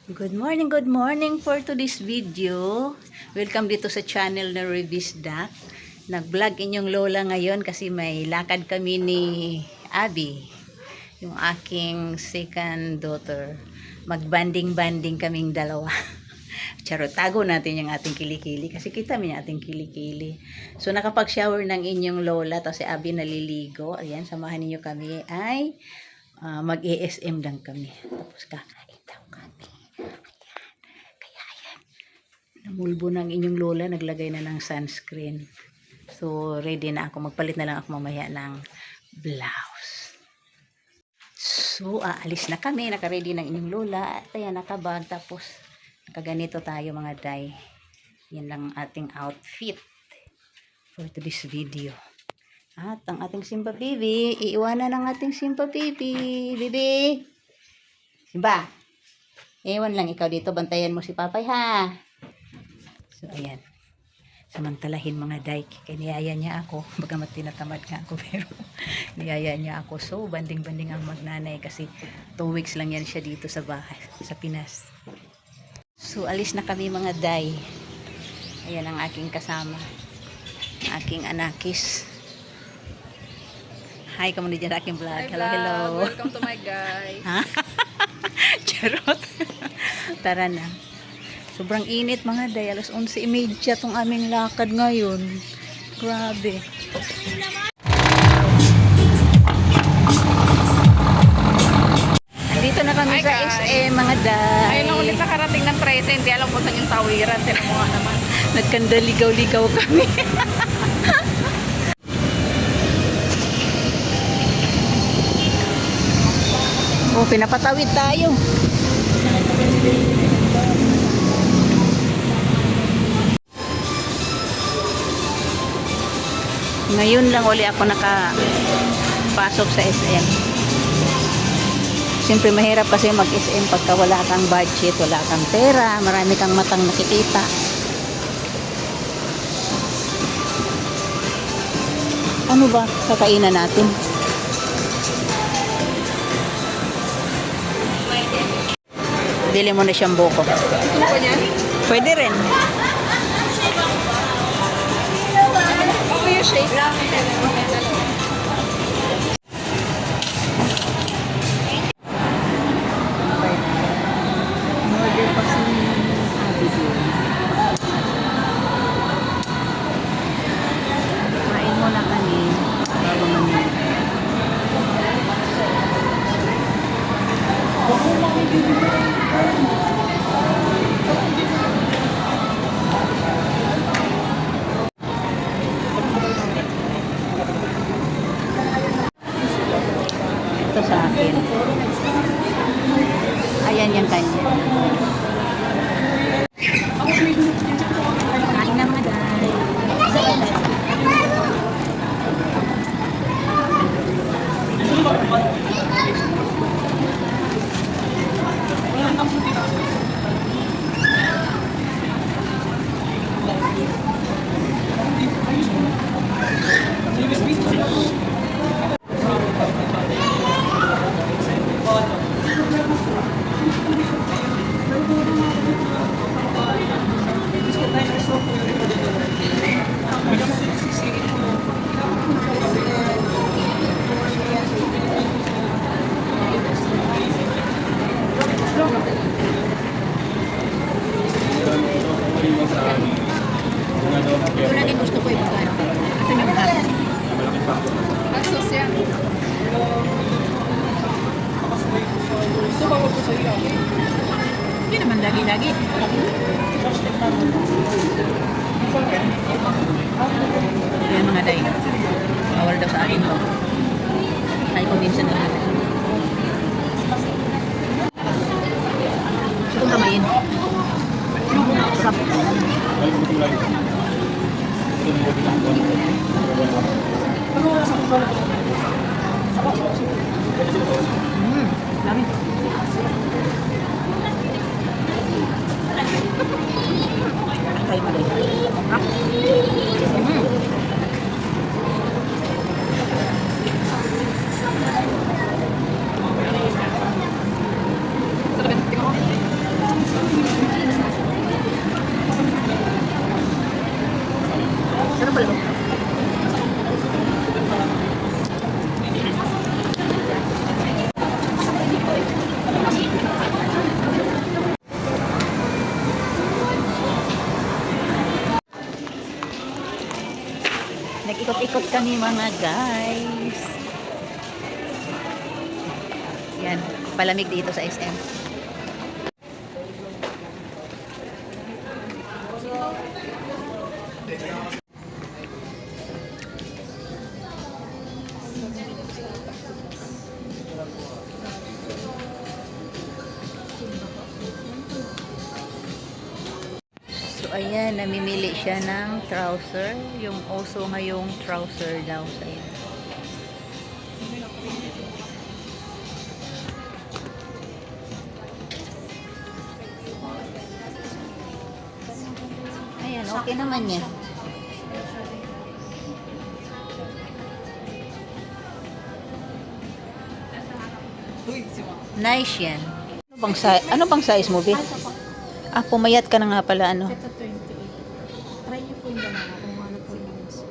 Good morning for today's video. Welcome dito sa channel na Revis Duck. Nag-vlog inyong lola ngayon kasi may lakad kami ni Abby, yung aking second daughter. Mag-banding-banding kaming dalawa. Charot, tago natin yung ating kilikili kasi kita mo yung ating kilikili. So nakapag-shower ng inyong lola, tapos si Abby naliligo. Ayan, samahan niyo kami ay mag-ASM lang kami. Tapos kakain daw kami. Namulbo ng inyong lola, naglagay na ng sunscreen. So, ready na ako. Magpalit na lang ako mamaya ng blouse. So, aalis na kami. Naka-ready ng inyong lola. At ayan, nakabag. Tapos, nakaganito tayo mga day. Yan lang ating outfit for today's video. At ang ating Simba Baby, iiwanan ng ating Simba Baby. Baby! Simba! Iwan lang ikaw dito. Bantayan mo si Papay, ha? So, ayan. Samantalahin mga day. Kaya niyaya niya ako. Bagamat tinatamad nga ako, pero niyaya niya ako. So, banding-banding ang magnanay kasi 2 weeks lang yan siya dito sa bahay, sa Pinas. So, alis na kami mga day. Ayan ang aking kasama. Aking anakis. Hi, kamu dyan sa aking vlog. Hi, Hello, vlog. hello. Welcome to my guys. Charot. Tara na. Sobrang init mga day. Alas 11:30 tong aming lakad ngayon. Grabe. Dito na kami Hi, sa guys. SM mga day. Ayun lang ulit nakarating ng 13. Hindi alam kung saan yung tawiran. Tinan mo nga naman. Nagkandaligaw-ligaw kami. Oh, pinapatawid tayo. Ngayon lang uli ako nakapasok sa SM. Siyempre mahirap kasi mag-SM pagka wala kang budget, wala kang pera, marami kang matang nakikita. Ano ba kakainan natin? Bili mo na siyang buko. Gusto ko niyan? Pwede rin. Ako yung shake lang. Order pa si Abby doon. Kain mo na kami bago mamili. Ito sa akin. Ayan yung kanya. Kain na mga day. Ito lagi gusto ko yung gano'n. Ito yung gano'n. Asos yan. Hindi naman lagi-lagi. Yan mga day. Bawal daw sa akin to. Ay ko minsan na. Gusto kong kamayin. Sarap. Dami. Antay mo day. Sarap yung tingnan ko. Ikot kami mga guys. Yan, palamig dito sa SM. So ayan, namimili siya ng trouser. Yung uso ngayong trouser daw sa'yo. Ayan, okay naman yan. Nice yan. Ano bang size mo, Vic? Ah, pumayat ka na nga pala, ano? Ito 28. Try niyo po yung dalawa kung ano po yung mas.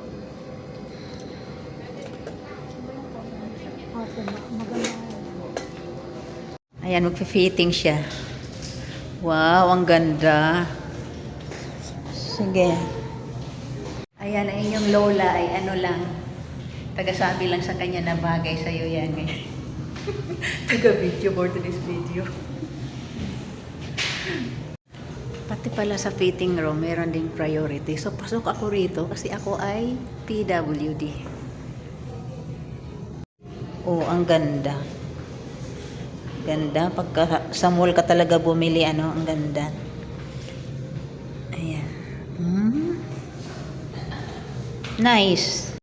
Opo, maganda. Ayan, magpi-fitting siya. Wow, ang ganda. Sige. Ayan, ang inyong lola ay ano lang, tagasabi lang sa kanya na bagay sa'yo yan. Taga-video for today's video. Pati pala sa fitting room, meron ding priority. So, pasok ako rito kasi ako ay PWD. Oh, ang ganda. Ganda. Pagka sa mall ka talaga bumili, ano, ang ganda. Ayan. Nice.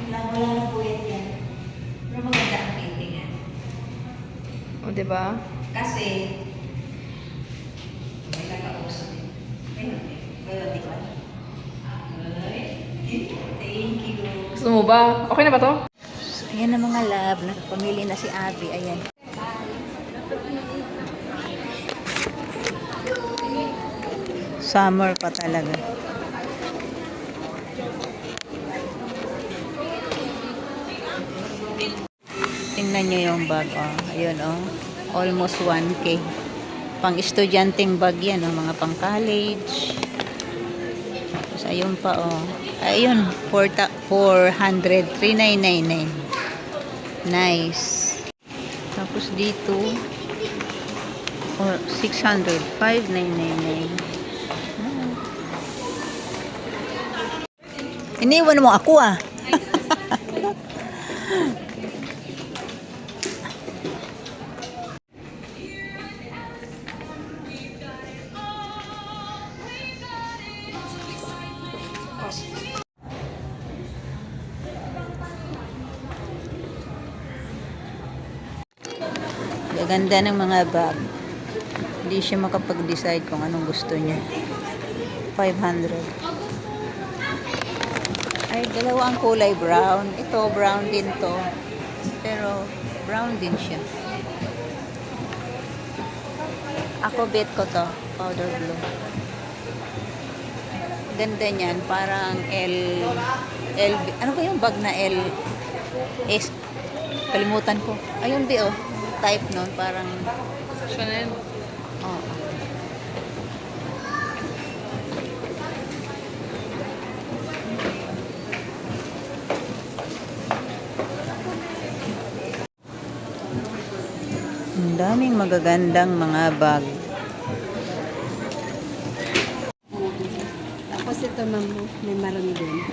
Wala na po yan. Pero maganda ang fitting yan. O, diba? Kasi, may nakausap din. Meron di ba? Thank you. Gusto mo ba? Okay na ba to? So, ayan na mga love. Nakapamili na si Abby. Ayan. Summer pa talaga. Tingnan nyo yung bag. Oh. Ayun, oh. Almost 1K. Pang estudyanteng bag yan. Oh. Mga pang college. Tapos ayun pa. Oh. Ayun. 400. 3,999. Nice. Tapos dito. Oh, 600. 5,999. Iniwan mo ako ah. Gaganda ng mga bag. Hindi siya makapag-decide kung anong gusto niya. 500. Ay, dalawa ang kulay brown. Ito, brown din to. Pero, brown din siya. Ako, bet ko to. Powder blue. Ganda niyan. Parang ano ba yung bag na S? Kalimutan ko. Ayun di oh. Type nun. Parang, Chanel. oh. Ang daming magagandang mga bag. Tapos ito ma'am, may marami din.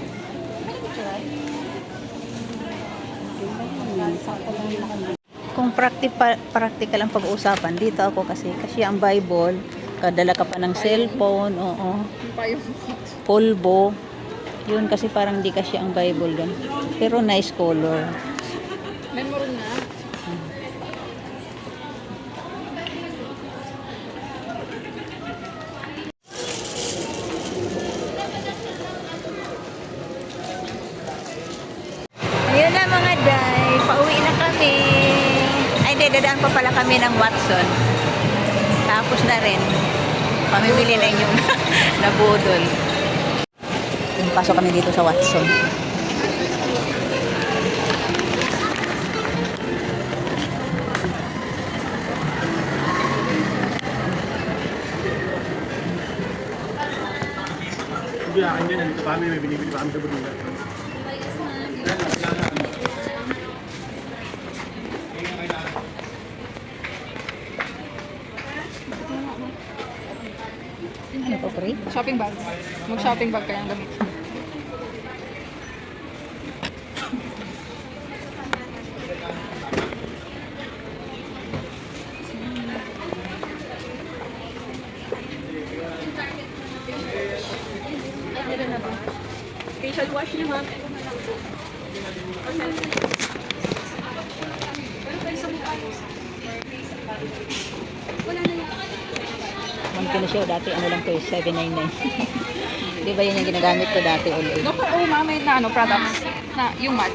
Kung practical ang pag-uusapan, dito ako kasi ang Bible, kadala ka pa ng cellphone, oo, pulbo, yun kasi parang di kasi ang Bible doon. Pero nice color. Memory na. Ayun na mga day, pauwi na kami. Ay, dadaan pa pala kami ng Watson. Tapos na rin. Pamimili na yung nabudol. Pasok kami dito sa Watson. akin yun, nandito pa kami, may binibili pa kami sa bodega. Ano po, pre? Shopping bag. Mag-shopping bag kayang gamit. Facial wash niya, ma'am. One Pinocchio, dati ano lang to eh, 799. Di ba yun yung ginagamit ko dati ulit? No, oh, ma'am, may na ano, products. Na, yung mat.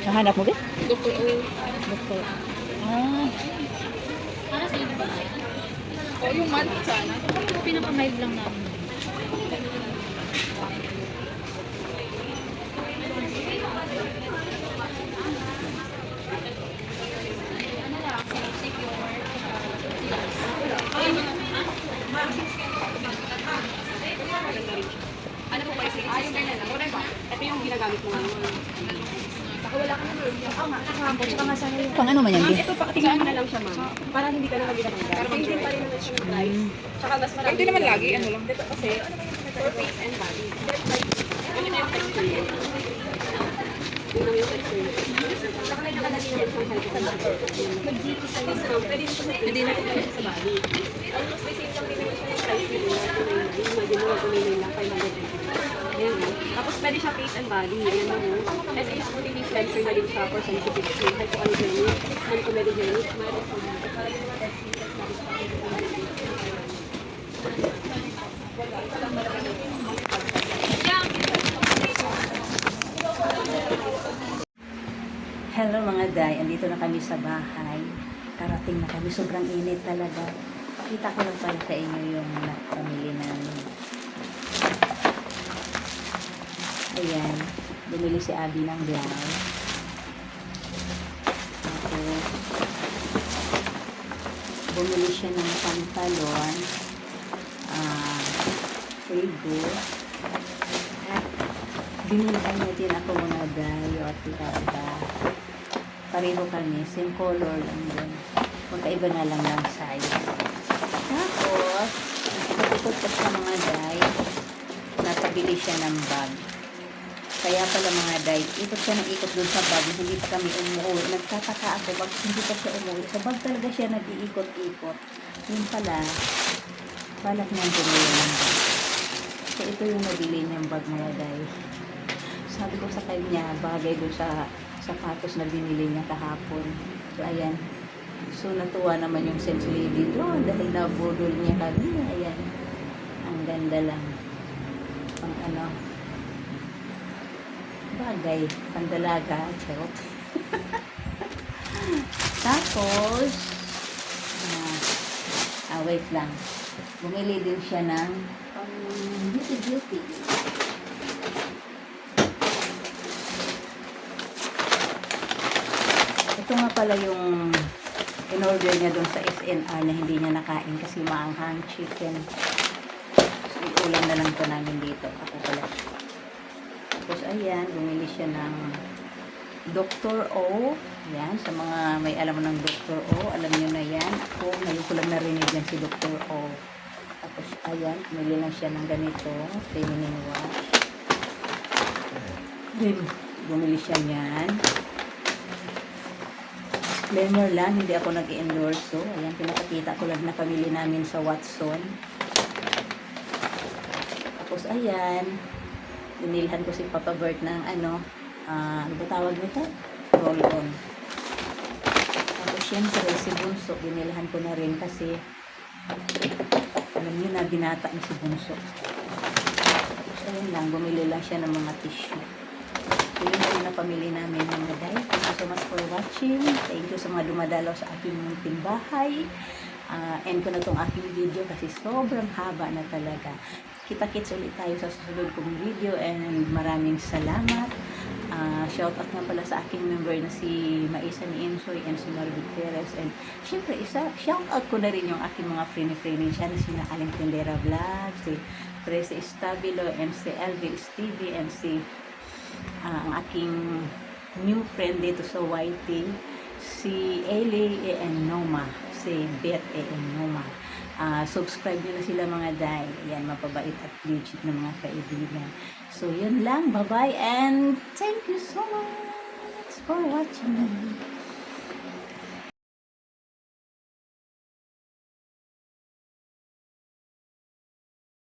Nahanap mo ba? Dr. O. Doktor. Ah, Oh, yung mat sana. Pinapamild lang namin. Ano po kayo? Yung ganyan lang. Wala ba? Ito yung ginagamit mo ngayon. pang ano man yan, di? Ito pa, tingnan mo na lang siya, ma'am. Para hindi ka na magdadagdag. Maintain pa rin naman siya ng price. Tsaka mas marami. Hindi naman lagi, ano lang. Dito kasi, for face and body. Ano na yung texture niya? Yun lang yung texture niya. Tsaka may nakalagay yung health sa body. Mag-GP sa discount. Pwede na ito sa body. Almost may same lang din naman siya ng price nila. Imagine mo, tuloy lang 500. Ayan o. Tapos pwede siya face and body. Ayan o. Ito is fully cleanser na din siya for sensitive skin. Hypoallergenic, anti-medogenic, Hello mga day, andito na kami sa bahay. Karating na kami, sobrang init talaga. Pakita ko lang pala sa inyo yung pamili namin. Ayan, bumili si Abby ng blouse. Tapos, bumili siya ng pantalon, frigo, at binilihan niya din ako mga day, o tita. Pareho kami, same color lang din. Magkaiba na lang ng size. Tapos, ikot-ikot ko sa mga day, napabili siya ng bag. Kaya pala mga day, ikot siya ng ikot dun sa bag, hindi pa kami umuwi. Nagtataka ako, pag hindi pa siya umuwi. Sa bag talaga siya nag-iikot-ikot. Yun pala, balak niyang bumili ng bag. So, ito yung nabili niyang bag mga day. Sabi ko sa kanya, bagay dun sa sapatos na binili niya kahapon. So, ayan. So, natuwa naman yung sense lady doon dahil nabudol niya kami. Ayan. Ang ganda lang. Pang ano, bagay. Pandalaga. Charot. Tapos, wait lang. Bumili din siya ng beauty. Ito nga pala yung in-order niya doon sa SNR na hindi niya nakain kasi maanghang chicken. So, ulam na lang ito namin dito. Ako pala. Tapos, ayan, bumili siya ng Dr. O. Yan, sa mga may alam ng Dr. O, alam niyo na yan. Ako, ngayon ko lang narinig yan si Dr. O. Tapos, ayan, bumili lang siya ng ganito, feminine wash. Then, bumili siya niyan. Disclaimer lang, hindi ako nag-endorse. So, ayan, pinakakita ko lang na pamili namin sa Watson. Tapos, ayan, binilhan ko si Papa Bert ng ano ba tawag nito? Roll-on. Tapos, syempre, si Bunso, binilhan ko na rin kasi alam niyo na, binata ni si Bunso. Tapos, ayan lang, bumili lang siya ng mga tissue. Yun na pamili namin mga day. Thank you so much for watching. Thank you sa mga dumadalaw sa aking munting bahay. End ko na tong aking video kasi sobrang haba na talaga. Kita-kits ulit tayo sa susunod kong video and maraming salamat. Shout out nga pala sa aking member na si Maisa ni Insoy and si Marvin Perez. And syempre, shout out ko na rin yung aking mga friend dyan. Si Aling Tindera Vlog, si Presi Estabilo, and si Elvin Stevie, and si ang aking new friend dito sa YT, si Eli and Noma, si Beth and Noma. Subscribe nyo na sila mga day. Yan, mapabait at legit na mga kaibigan. So, yun lang. Bye-bye and thank you so much for watching.